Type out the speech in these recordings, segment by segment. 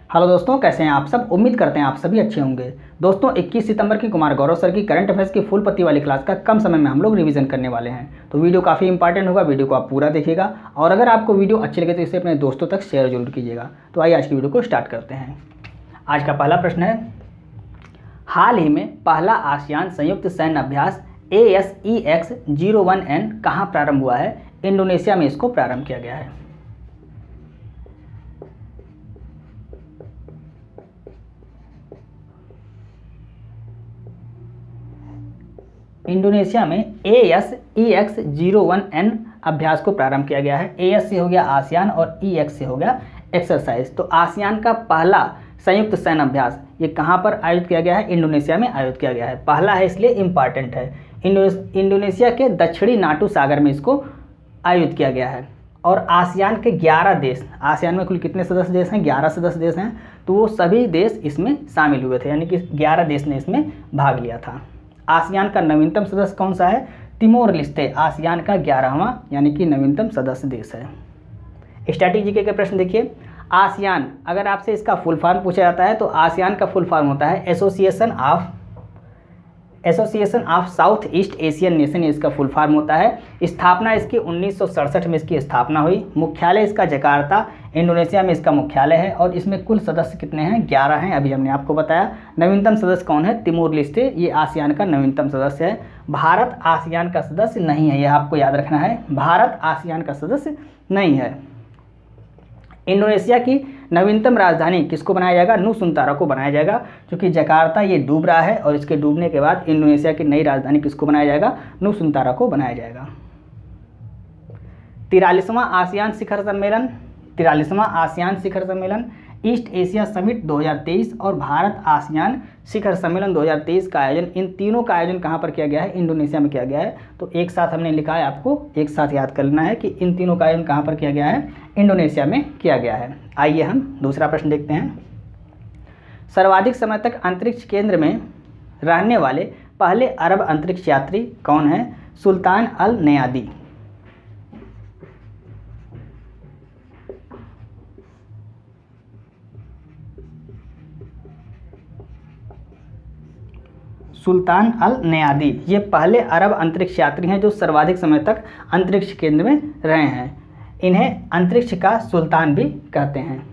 Hello दोस्तों, कैसे हैं आप सब। उम्मीद करते हैं आप सभी अच्छे होंगे। दोस्तों 21 सितंबर की कुमार गौरव सर की करंट अफेयर्स की फुल पत्ती वाली क्लास का कम समय में हम लोग रिवीजन करने वाले हैं। तो वीडियो काफ़ी इंपॉर्टेंट होगा, वीडियो को आप पूरा देखिएगा और अगर आपको वीडियो अच्छी लगे तो इसे अपने दोस्तों तक शेयर जरूर कीजिएगा। तो आइए आज की वीडियो को स्टार्ट करते हैं। आज का पहला प्रश्न है, हाल ही में पहला आसियान संयुक्त सैन्य अभ्यास ASEX-01N कहाँ प्रारंभ हुआ है। इंडोनेशिया में इसको प्रारंभ किया गया है। इंडोनेशिया में ASEX-01N अभ्यास को प्रारंभ किया गया है। AS से हो गया आसियान और EX से हो गया एक्सरसाइज। तो आसियान का पहला संयुक्त सैन्य अभ्यास ये कहाँ पर आयोजित किया गया है। इंडोनेशिया में आयोजित किया गया है। पहला है इसलिए इम्पॉर्टेंट है। इंडोनेशिया के दक्षिणी नाटू सागर में इसको आयोजित किया गया है। और आसियान के 11 देश, आसियान में कुल कितने सदस्य देश हैं, 11 सदस्य देश हैं। तो वो सभी देश इसमें शामिल हुए थे, यानी कि 11 देश ने इसमें भाग लिया था। आसियान का नवीनतम सदस्य कौन सा है। तिमोर लेस्टे आसियान का 11वां यानी कि नवीनतम सदस्य देश है। स्टैटिक जीके के प्रश्न देखिए। आसियान, अगर आपसे इसका फुल फॉर्म पूछा जाता है तो आसियान का फुल फॉर्म होता है association of south east Asian nation, इसका फुल फॉर्म होता है। स्थापना इसकी 1967 में इसकी स्थापना हुई। मुख्यालय इसका जकार्ता इंडोनेशिया में इसका मुख्यालय है। और इसमें कुल सदस्य कितने हैं, 11 हैं, अभी हमने आपको बताया। नवीनतम सदस्य कौन है, तिमोर लेस्टे, ये आसियान का नवीनतम सदस्य है। भारत आसियान का सदस्य नहीं है, यह आपको याद रखना है, भारत आसियान का सदस्य नहीं है। इंडोनेशिया की नवीनतम राजधानी किसको बनाया जाएगा, नुसुंतारा को बनाया जाएगा, क्योंकि जकार्ता ये डूब रहा है और इसके डूबने के बाद इंडोनेशिया की नई राजधानी किसको बनाया जाएगा, नुसुंतारा को बनाया जाएगा। 43वां आसियान शिखर सम्मेलन ईस्ट एशिया समिट 2023 और भारत आसियान शिखर सम्मेलन 2023 का आयोजन, इन तीनों का आयोजन कहाँ पर किया गया है, इंडोनेशिया में किया गया है। तो एक साथ हमने लिखा है, आपको एक साथ याद कर लेना है कि इन तीनों का आयोजन कहाँ पर किया गया है, इंडोनेशिया में किया गया है। आइए हम दूसरा प्रश्न देखते हैं। सर्वाधिक समय तक अंतरिक्ष केंद्र में रहने वाले पहले अरब अंतरिक्ष यात्री कौन है, सुल्तान अल नयादी। सुल्तान अल नयादी ये पहले अरब अंतरिक्ष यात्री हैं जो सर्वाधिक समय तक अंतरिक्ष केंद्र में रहे हैं। इन्हें अंतरिक्ष का सुल्तान भी कहते हैं।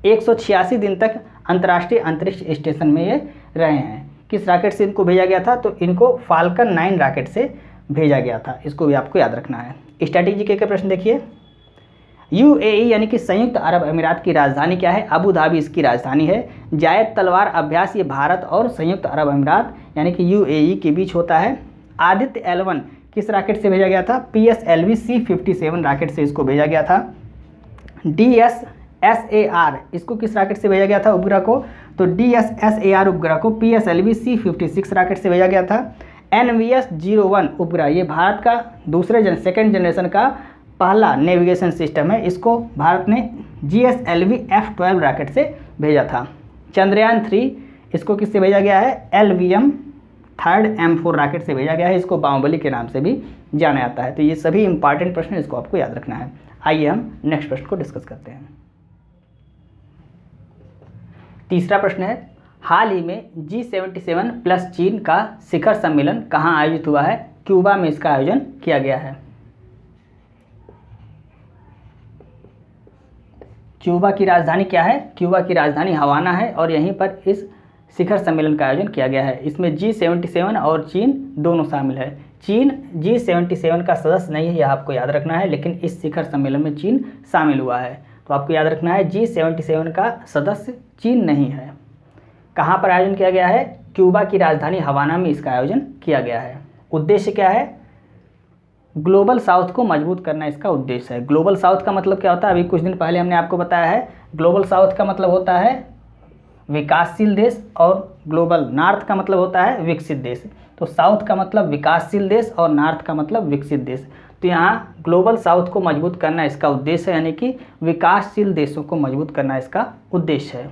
186 दिन तक अंतर्राष्ट्रीय अंतरिक्ष स्टेशन में ये रहे हैं। किस रॉकेट से इनको भेजा गया था, तो इनको फाल्कन 9 रॉकेट से भेजा गया था, इसको भी आपको याद रखना है। स्टैटिक जीके के प्रश्न देखिए। UAE यानी कि संयुक्त अरब अमीरात की राजधानी क्या है, अबू धाबी इसकी राजधानी है। जायद तलवार अभ्यास ये भारत और संयुक्त अरब अमीरात यानी कि UAE के बीच होता है। आदित्य L1 किस रॉकेट से भेजा गया था, PSLV C-57 रॉकेट से इसको भेजा गया था। DSSAR इसको किस रॉकेट से भेजा गया था, उपग्रह को, तो DSSAR उपग्रह को PSLV C-56 रॉकेट से भेजा गया था। NVS-01 उपग्रह ये भारत का सेकेंड जनरेशन का पहला नेविगेशन सिस्टम है, इसको भारत ने GSLV F-12 रॉकेट से भेजा था। चंद्रयान 3 इसको किससे भेजा गया है, LVM 3rd M4 रॉकेट से भेजा गया है, इसको बाहुबली के नाम से भी जाना जाता है। तो ये सभी इंपॉर्टेंट प्रश्न, इसको आपको याद रखना है। आइए हम नेक्स्ट प्रश्न को डिस्कस करते हैं। तीसरा प्रश्न है, हाल ही में G77 प्लस चीन का शिखर सम्मेलन कहाँ आयोजित हुआ है, क्यूबा में इसका आयोजन किया गया है। क्यूबा की राजधानी क्या है, क्यूबा की राजधानी हवाना है और यहीं पर इस शिखर सम्मेलन का आयोजन किया गया है। इसमें G77 और चीन दोनों शामिल है। चीन G77 का सदस्य नहीं है, यह आपको याद रखना है, लेकिन इस शिखर सम्मेलन में चीन शामिल हुआ है। तो आपको याद रखना है G77 का सदस्य चीन नहीं है। कहाँ पर आयोजन किया गया है, क्यूबा की राजधानी हवाना में इसका आयोजन किया गया है। उद्देश्य क्या है, ग्लोबल साउथ को मजबूत करना इसका उद्देश्य है। ग्लोबल साउथ का मतलब क्या होता है, अभी कुछ दिन पहले हमने आपको बताया है। ग्लोबल साउथ का मतलब होता है विकासशील देश और ग्लोबल नॉर्थ का मतलब होता है विकसित देश। तो साउथ का मतलब विकासशील देश और नॉर्थ का मतलब विकसित देश। तो यहाँ ग्लोबल साउथ को मजबूत करना इसका उद्देश्य है, यानी कि विकासशील देशों को मजबूत करना इसका उद्देश्य है।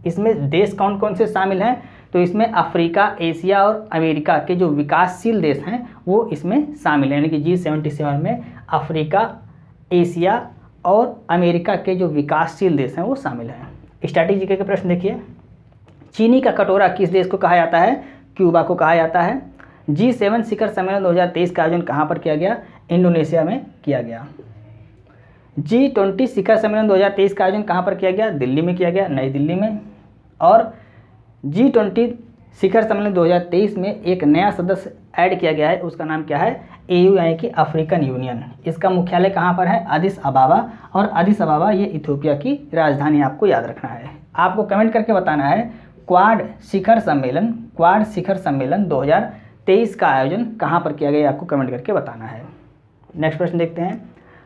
इसमें देश कौन कौन से शामिल हैं, तो इसमें अफ्रीका, एशिया और अमेरिका के जो विकासशील देश हैं वो इसमें शामिल हैं, यानी कि G77 में अफ्रीका, एशिया और अमेरिका के जो विकासशील देश हैं वो शामिल हैं। स्ट्रैटेजी के प्रश्न देखिए। चीनी का कटोरा किस देश को कहा जाता है? क्यूबा को कहा जाता है। G7 शिखर सम्मेलन 2023 का आयोजन कहाँ पर किया गया? इंडोनेशिया में किया गया। G20 शिखर सम्मेलन 2023 का आयोजन कहाँ पर किया गया? दिल्ली में किया गया, नई दिल्ली में। और G20 शिखर सम्मेलन 2023 में एक नया सदस्य ऐड किया गया है, उसका नाम क्या है? AU यानी कि अफ्रीकन यूनियन। इसका मुख्यालय कहाँ पर है? अदिस अबाबा। और अदिस अबाबा ये इथियोपिया की राजधानी, आपको याद रखना है। आपको कमेंट करके बताना है क्वाड शिखर सम्मेलन 2023 का आयोजन कहाँ पर किया गया, आपको कमेंट करके बताना है। नेक्स्ट प्रश्न देखते हैं।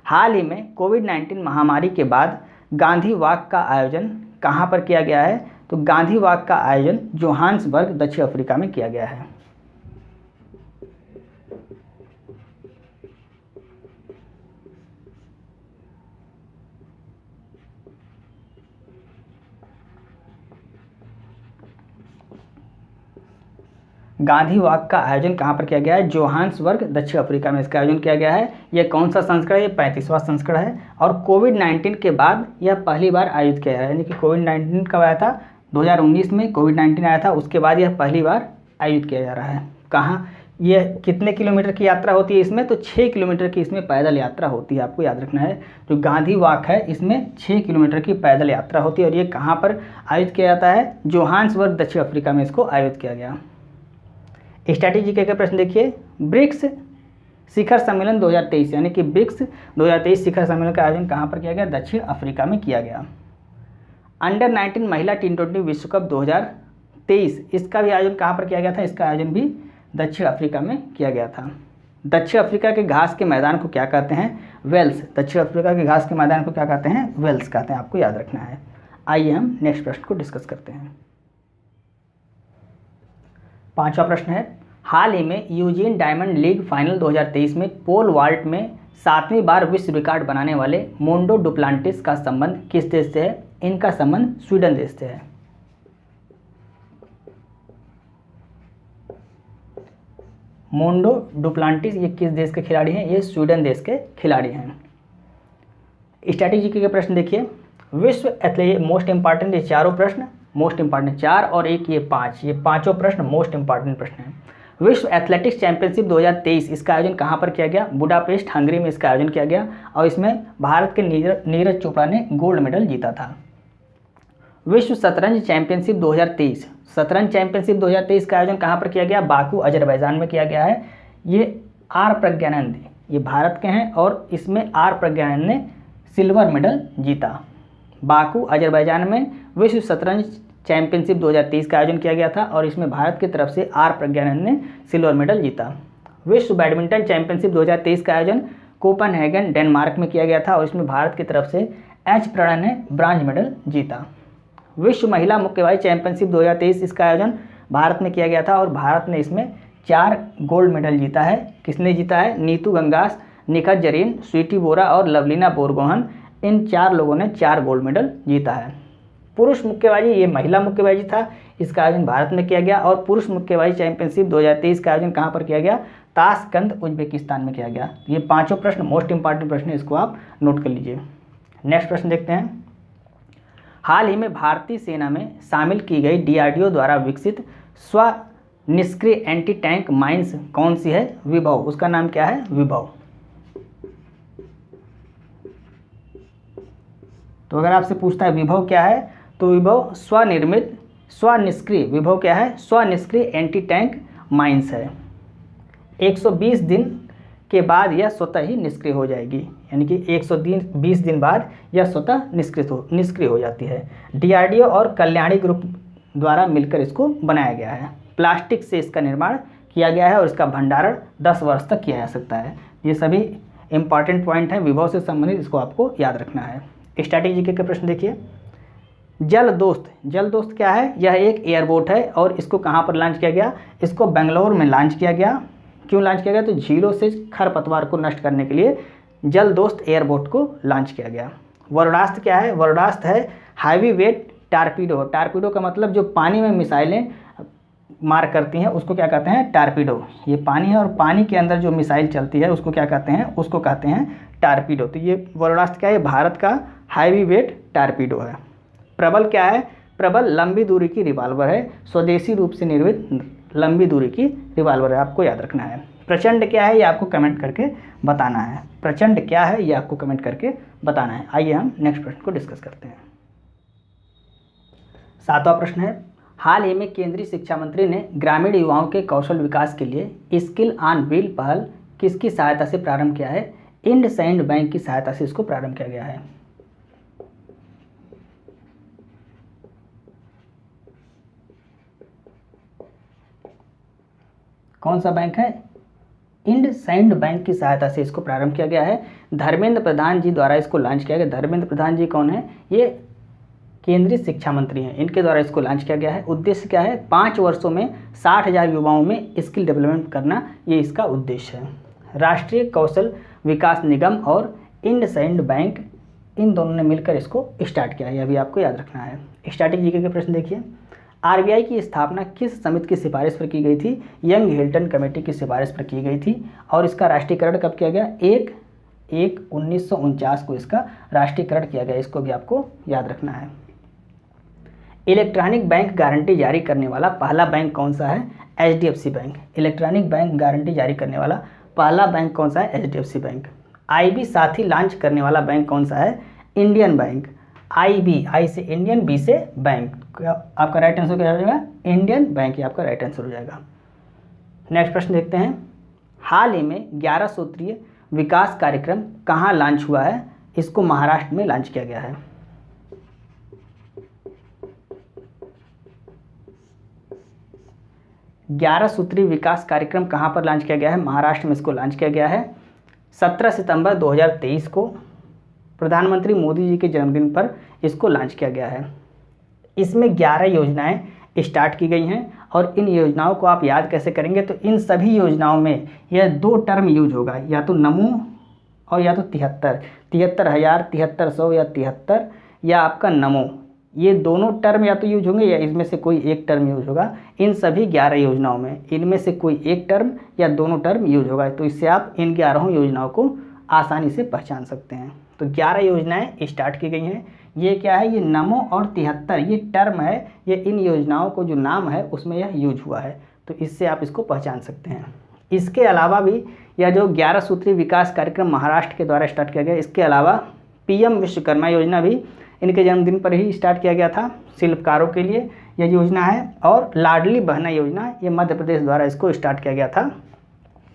हाल ही में कोविड-19 महामारी के बाद गांधी वॉक का आयोजन कहाँ पर किया गया है? तो गांधी वॉक का आयोजन जोहान्सबर्ग, दक्षिण अफ्रीका में किया गया है। गांधी वॉक का आयोजन कहाँ पर किया गया है? जोहान्सबर्ग, दक्षिण अफ्रीका में इसका आयोजन किया गया है। यह कौन सा संस्करण है? ये 35वां संस्करण है। और कोविड-19 के बाद यह पहली बार आयोजित किया है, यानी कि कोविड-19 कब आया था? 2019 में कोविड-19 आया था, उसके बाद यह पहली बार आयोजित किया जा रहा है। कहाँ? यह कितने किलोमीटर की यात्रा होती है इसमें? तो 6 किलोमीटर की इसमें पैदल यात्रा होती है, आपको याद रखना है। जो गांधी वॉक है इसमें 6 किलोमीटर की पैदल यात्रा होती है। और ये कहाँ पर आयोजित किया जाता है? जोहान्सबर्ग, दक्षिण अफ्रीका में इसको आयोजित किया गया। स्ट्रैटेजी के प्रश्न देखिए। ब्रिक्स शिखर सम्मेलन 2023 यानी कि ब्रिक्स 2023 शिखर सम्मेलन का आयोजन कहाँ पर किया गया? दक्षिण अफ्रीका में किया गया। अंडर 19 महिला T20 विश्व कप 2023 इसका भी आयोजन कहाँ पर किया गया था? इसका आयोजन भी दक्षिण अफ्रीका में किया गया था। दक्षिण अफ्रीका के घास के मैदान को क्या कहते हैं? वेल्स। दक्षिण अफ्रीका के घास के मैदान को क्या कहते हैं? वेल्स कहते हैं, आपको याद रखना है। आइए हम नेक्स्ट प्रश्न को डिस्कस करते हैं। 5वां प्रश्न है, हाल ही में यूजीन डायमंड लीग फाइनल 2023 में पोल वॉल्ट में 7वीं बार विश्व रिकॉर्ड बनाने वाले मोंडो डुप्लांटिस का संबंध किस देश से है? इनका संबंध स्वीडन देश से है। मोंडो डुप्लांटिस ये किस देश के खिलाड़ी हैं? ये स्वीडन देश के खिलाड़ी हैं। स्ट्रैटेजी के प्रश्न देखिए। विश्व एथलेटिक मोस्ट इंपॉर्टेंट, ये चारों प्रश्न मोस्ट इंपॉर्टेंट, 4 और 1 ये 5, ये पांचों प्रश्न मोस्ट इंपॉर्टेंट प्रश्न हैं। विश्व एथलेटिक्स चैंपियनशिप 2023 इसका आयोजन कहाँ पर किया गया? बुडापेस्ट, हंगरी में इसका आयोजन किया गया। और इसमें भारत के नीरज चोपड़ा ने गोल्ड मेडल जीता था। विश्व शतरंज चैंपियनशिप 2023 शतरंज चैंपियनशिप 2023 का आयोजन कहाँ पर किया गया? बाकू, अजरबैजान में किया गया है। ये आर प्रज्ञानंद ये भारत के हैं और इसमें आर प्रज्ञानंद ने सिल्वर मेडल जीता। बाकू, अजरबैजान में विश्व शतरंज चैंपियनशिप 2023 का आयोजन किया गया था और इसमें भारत की तरफ से आर प्रज्ञानंद ने सिल्वर मेडल जीता। विश्व बैडमिंटन चैंपियनशिप 2023 का आयोजन कोपेनहेगन, डेनमार्क में किया गया था और इसमें भारत की तरफ से एच प्रणय ने ब्रांज मेडल जीता। विश्व महिला मुक्केबाजी चैंपियनशिप 2023 इसका आयोजन भारत में किया गया था और भारत ने इसमें 4 गोल्ड मेडल जीता है। किसने जीता है? नीतू गंगास, निखत जरीन, स्वीटी बोरा और लवलीना बोरगोहन, इन 4 लोगों ने 4 गोल्ड मेडल जीता है। पुरुष मुक्केबाजी ये महिला मुक्केबाजी था, इसका आयोजन भारत में किया गया और पुरुष मुक्केबाजी चैंपियनशिप 2023 का आयोजन कहाँ पर किया गया? ताशकंद, उज्बेकिस्तान में किया गया। ये पांचों प्रश्न मोस्ट इंपॉर्टेंट प्रश्न है, इसको आप नोट कर लीजिए। नेक्स्ट प्रश्न देखते हैं। हाल ही में भारतीय सेना में शामिल की गई DRDO द्वारा विकसित स्व निष्क्रिय एंटी टैंक माइंस कौन सी है? विभव। उसका नाम क्या है? विभव। तो अगर आपसे पूछता है विभव क्या है, तो विभव स्वनिर्मित स्वनिष्क्रिय, विभव क्या है? स्वनिष्क्रिय एंटी टैंक माइंस है। 120 दिन के बाद यह स्वतः ही निष्क्रिय हो जाएगी, यानी कि 120 दिन बाद यह स्वतः निष्क्रिय हो जाती है। DRDO और कल्याणी ग्रुप द्वारा मिलकर इसको बनाया गया है। प्लास्टिक से इसका निर्माण किया गया है और इसका भंडारण 10 वर्ष तक किया जा सकता है। ये सभी इंपॉर्टेंट पॉइंट हैं विभव से संबंधित, इसको आपको याद रखना है। स्ट्रैटेजी के प्रश्न देखिए। जल दोस्त क्या है? यह एक एयरबोट है और इसको कहाँ पर लॉन्च किया गया? इसको बेंगलोर में लॉन्च किया गया। क्यों लॉन्च किया गया? तो झीलों से खरपतवार को नष्ट करने के लिए जल दोस्त एयरबोट को लॉन्च किया गया। वरुणास्त्र क्या है? वरुणास्त्र है हैवी वेट टारपीडो। टारपीडो का मतलब जो पानी में मिसाइलें मार करती हैं उसको क्या कहते हैं? टारपीडो। ये पानी है और पानी के अंदर जो मिसाइल चलती है उसको क्या कहते हैं? उसको कहते हैं टारपीडो। तो ये वरुणास्त्र क्या है? भारत का हैवी वेट टारपीडो है। प्रबल क्या है? प्रबल लंबी दूरी की रिवॉल्वर है, स्वदेशी रूप से निर्मित लंबी दूरी की रिवॉल्वर है, आपको याद रखना है। प्रचंड क्या है? ये आपको कमेंट करके बताना है। प्रचंड क्या है? ये आपको कमेंट करके बताना है। आइए हम नेक्स्ट प्रश्न को डिस्कस करते हैं। 7वां प्रश्न है, हाल ही में केंद्रीय शिक्षा मंत्री ने ग्रामीण युवाओं के कौशल विकास के लिए स्किल ऑन व्हील पहल किसकी सहायता से प्रारंभ किया है? इंडसइंड बैंक की सहायता से इसको प्रारंभ किया गया है। कौन सा बैंक है? इंडसइंड बैंक की सहायता से इसको प्रारंभ किया गया है। धर्मेंद्र प्रधान जी द्वारा इसको लॉन्च किया गया। धर्मेंद्र प्रधान जी कौन है? ये केंद्रीय शिक्षा मंत्री हैं, इनके द्वारा इसको लॉन्च किया गया है। उद्देश्य क्या है? 5 वर्षों में 60,000 युवाओं में स्किल डेवलपमेंट करना, ये इसका उद्देश्य है। राष्ट्रीय कौशल विकास निगम और इंडसइंड बैंक, इन दोनों ने मिलकर इसको स्टार्ट किया है, यह भी आपको याद रखना है। स्टैटिक जीके के प्रश्न देखिए। आरबीआई की स्थापना किस समिति की सिफारिश पर की गई थी? यंग हिल्टन कमेटी की सिफारिश पर की गई थी। और इसका राष्ट्रीयकरण कब किया गया? 1/1/1949 को इसका राष्ट्रीयकरण किया गया, इसको भी आपको याद रखना है। इलेक्ट्रॉनिक बैंक गारंटी जारी करने वाला पहला बैंक कौन सा है? HDFC bank. Electronic bank guarantee जारी करने वाला पहला बैंक कौन सा है? HDFC bank. आईबी साथी लॉन्च करने वाला बैंक कौन सा है? Indian bank. आईबी, आई से इंडियन, बी से बैंक, आपका राइट आंसर क्या हो जाएगा? इंडियन बैंक, ये आपका राइट आंसर हो जाएगा। नेक्स्ट प्रश्न देखते हैं। हाल ही में 11 सूत्रीय विकास कार्यक्रम कहाँ लॉन्च हुआ है? इसको महाराष्ट्र में लॉन्च किया गया है। ग्यारह सूत्रीय विकास कार्यक्रम कहाँ पर लॉन्च किया गया है? महाराष्ट्र में इसको लॉन्च किया गया है 17 सितंबर 2023 को। प्रधानमंत्री मोदी जी के जन्मदिन पर इसको लॉन्च किया गया है। इसमें 11 योजनाएं स्टार्ट की गई हैं और इन योजनाओं को आप याद कैसे करेंगे? तो इन सभी योजनाओं में यह 2 टर्म यूज होगा, या तो नमो और या तो 73, 73,000, 7300 या 73, या आपका नमो, ये दोनों टर्म या तो यूज होंगे या इसमें से कोई एक टर्म यूज होगा। इन सभी 11 योजनाओं में इनमें से कोई एक टर्म या दोनों टर्म यूज होगा, तो इससे आप इन 11 योजनाओं को आसानी से पहचान सकते हैं। तो 11 योजनाएं स्टार्ट की गई हैं। ये क्या है? ये नमो और 73, ये टर्म है, ये इन योजनाओं को जो नाम है उसमें यह यूज हुआ है, तो इससे आप इसको पहचान सकते हैं। इसके अलावा भी यह जो 11 सूत्रीय विकास कार्यक्रम महाराष्ट्र के द्वारा स्टार्ट किया गया, इसके अलावा पीएम विश्वकर्मा योजना भी इनके जन्मदिन पर ही स्टार्ट किया गया था, शिल्पकारों के लिए यह योजना है। और लाडली बहना योजना, ये मध्य प्रदेश द्वारा इसको स्टार्ट किया गया था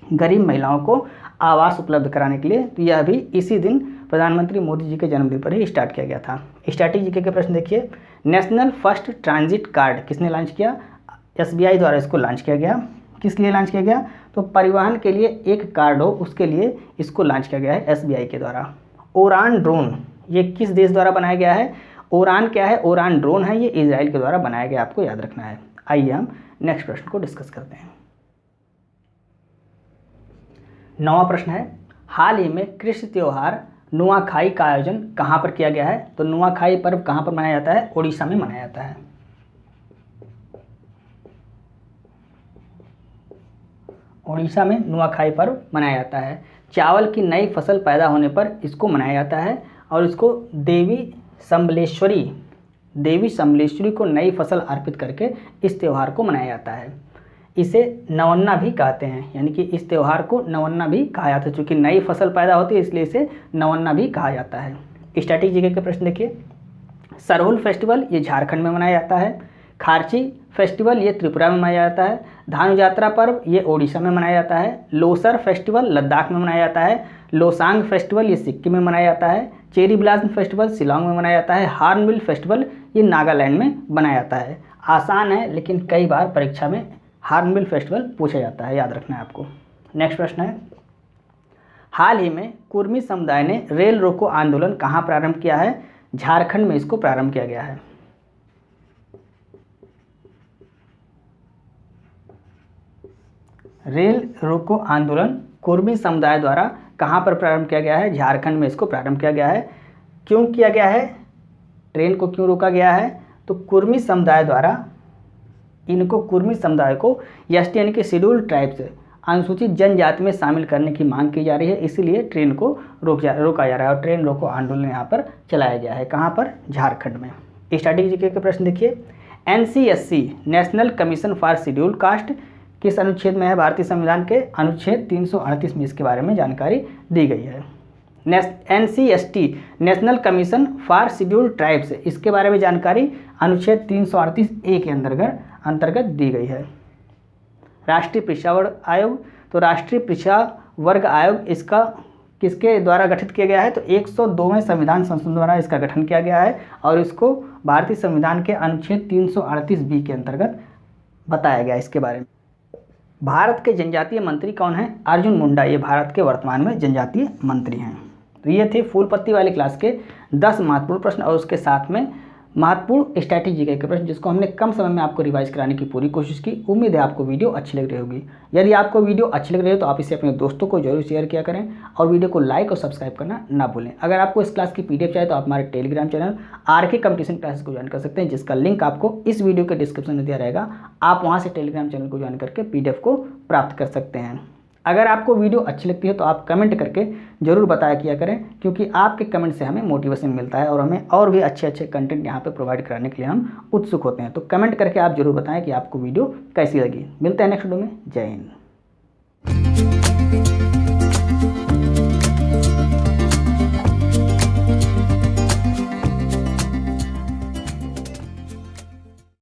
गरीब महिलाओं को आवास उपलब्ध कराने के लिए, तो यह भी इसी दिन प्रधानमंत्री मोदी जी के जन्मदिन पर ही स्टार्ट किया गया था। स्टैटिक जीके के प्रश्न देखिए। नेशनल फर्स्ट ट्रांजिट कार्ड किसने लॉन्च किया? एसबीआई द्वारा इसको लॉन्च किया गया। किस लिए लॉन्च किया गया? तो परिवहन के लिए एक कार्ड हो, उसके लिए इसको लॉन्च किया गया है एसबीआई के द्वारा। उड़ान ड्रोन, ये किस देश द्वारा बनाया गया है? उड़ान क्या है? उड़ान ड्रोन है, ये इजराइल के द्वारा बनाया गया, आपको याद रखना है। आइए हम नेक्स्ट प्रश्न को डिस्कस करते हैं। 9वां प्रश्न है, हाल ही में कृषि त्योहार नुआखाई का आयोजन कहाँ पर किया गया है? तो नुआखाई पर्व कहाँ पर मनाया जाता है? उड़ीसा में मनाया जाता है। उड़ीसा में नुआखाई पर्व मनाया जाता है। चावल की नई फसल पैदा होने पर इसको मनाया जाता है और इसको देवी सम्बलेश्वरी को नई फसल अर्पित करके इस त्यौहार को मनाया जाता है। इसे नवन्ना भी कहते हैं, यानी कि इस त्यौहार को नवन्ना भी कहा जाता है, चूँकि नई फसल पैदा होती है इसलिए इसे नवन्ना भी कहा जाता है। स्टैटिक जीके के प्रश्न देखिए। सरहुल फेस्टिवल ये झारखंड में मनाया जाता है। खारची फेस्टिवल ये त्रिपुरा में मनाया जाता है। धानु यात्रा पर्व ये ओडिशा में मनाया जाता है। लोसर फेस्टिवल लद्दाख में मनाया जाता है। लोसांग फेस्टिवल ये सिक्किम में मनाया जाता है। चेरी ब्लासम फेस्टिवल शिलांग में मनाया जाता है। हार्नबिल फेस्टिवल ये नागालैंड में मनाया जाता है। आसान है लेकिन कई बार परीक्षा में हार्नबिल फेस्टिवल पूछा जाता है, याद रखना है आपको। नेक्स्ट प्रश्न है, हाल ही में कुर्मी समुदाय ने रेल रोको आंदोलन कहाँ प्रारंभ किया है? झारखंड में इसको प्रारंभ किया गया है। रेल रोको आंदोलन कुर्मी समुदाय द्वारा कहाँ पर प्रारंभ किया गया है? झारखंड में इसको प्रारंभ किया गया है। क्यों किया गया है? ट्रेन को क्यों रोका गया है? तो कुर्मी समुदाय द्वारा कुर्मी समुदाय को एसटी यानी कि शेड्यूल्ड ट्राइब्स अनुसूचित जनजाति में शामिल करने की मांग की जा रही है, इसीलिए ट्रेन को रोका जा रहा है और ट्रेन रोको आंदोलन यहाँ पर चलाया गया है। कहाँ पर? झारखंड में। स्टैटिक जीके के प्रश्न देखिए, NCSC national commission for schedule caste किस अनुच्छेद में है? भारतीय संविधान के अनुच्छेद 338 में इसके बारे में जानकारी दी गई है। NCST national commission for schedule tribes, इसके बारे में जानकारी अनुच्छेद 338A के अंतर्गत दी गई है। राष्ट्रीय पिछड़ा वर्ग आयोग, तो राष्ट्रीय पिछड़ा वर्ग आयोग इसका किसके द्वारा गठित किया गया है? तो 102वें संविधान संशोधन द्वारा इसका गठन किया गया है और इसको भारतीय संविधान के अनुच्छेद 338B के अंतर्गत बताया गया। इसके बारे में भारत के जनजातीय मंत्री कौन है? अर्जुन मुंडा, ये भारत के वर्तमान में जनजातीय मंत्री हैं। तो ये थे फूल पत्ती वाली क्लास के 10 महत्वपूर्ण प्रश्न और उसके साथ में महत्वपूर्ण स्टैटिक जीके के प्रश्न, जिसको हमने कम समय में आपको रिवाइज कराने की पूरी कोशिश की। उम्मीद है आपको वीडियो अच्छी लग रही होगी। यदि आपको वीडियो अच्छी लग रही है तो आप इसे अपने दोस्तों को जरूर शेयर किया करें और वीडियो को लाइक और सब्सक्राइब करना ना भूलें। अगर आपको इस क्लास की PDF चाहिए तो आप हमारे Telegram channel RK competition classes को ज्वाइन कर सकते हैं, जिसका लिंक आपको इस वीडियो के डिस्क्रिप्शन में दिया रहेगा। आप वहाँ से टेलीग्राम चैनल को ज्वाइन करके PDF को प्राप्त कर सकते हैं। अगर आपको वीडियो अच्छी लगती है तो आप कमेंट करके ज़रूर बताया किया करें, क्योंकि आपके कमेंट से हमें मोटिवेशन मिलता है और हमें और भी अच्छे कंटेंट यहाँ पे प्रोवाइड कराने के लिए हम उत्सुक होते हैं। तो कमेंट करके आप ज़रूर बताएं कि आपको वीडियो कैसी लगी। मिलते हैं नेक्स्ट वीडियो में। जय हिंद।